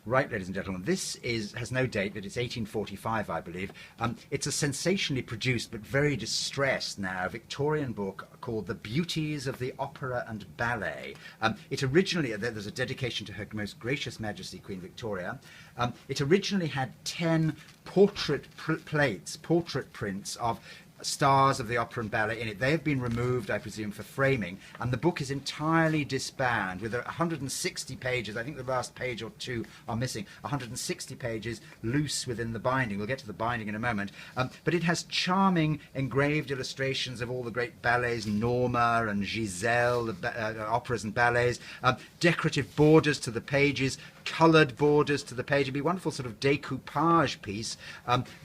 Right, ladies and gentlemen, this has no date, but it's 1845, I believe. It's a sensationally produced but very distressed now Victorian book called The Beauties of the Opera and Ballet. It originally, there's a dedication to Her Most Gracious Majesty Queen Victoria. It originally had 10 portrait prints of stars of the opera and ballet in it. They have been removed, I presume, for framing, and the book is entirely disbound with 160 pages. I think the last page or two are missing. 160 pages loose within the binding. We'll get to the binding in a moment. But it has charming engraved illustrations of all the great ballets, Norma and Giselle, the operas and ballets, decorative borders to the pages, coloured borders to the page. It'd be a wonderful sort of decoupage piece.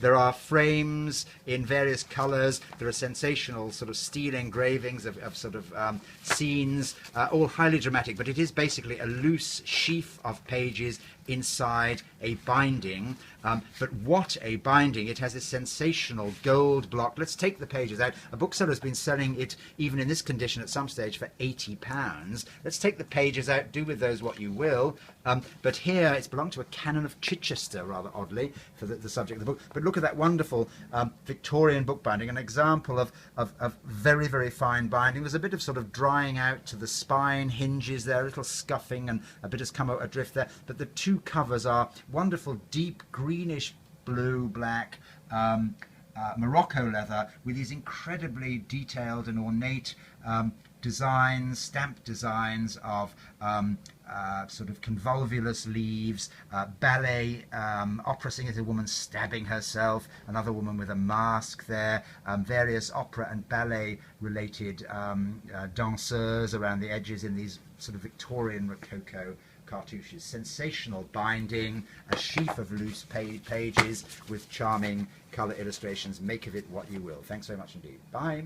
There are frames in various colours. There are sensational sort of steel engravings of sort of scenes, all highly dramatic, but it is basically a loose sheaf of pages inside a binding. But what a binding. It has a sensational gold block. Let's take the pages out. A bookseller has been selling it, even in this condition at some stage, for £80. Let's take the pages out, do with those what you will. But here it's belonged to a canon of Chichester, rather oddly, for the subject of the book. But look at that wonderful Victorian book binding, an example of very, very fine binding. There's a bit of sort of drying out to the spine hinges there, a little scuffing, and a bit has come adrift there. But the two covers are wonderful, deep greenish blue, black, Morocco leather with these incredibly detailed and ornate designs, stamped designs of sort of convolvulus leaves, ballet, opera singers, a woman stabbing herself, another woman with a mask there, various opera and ballet related danseurs around the edges in these sort of Victorian Rococo cartouches. Sensational binding, a sheaf of loose pages with charming colour illustrations. Make of it what you will. Thanks very much indeed. Bye.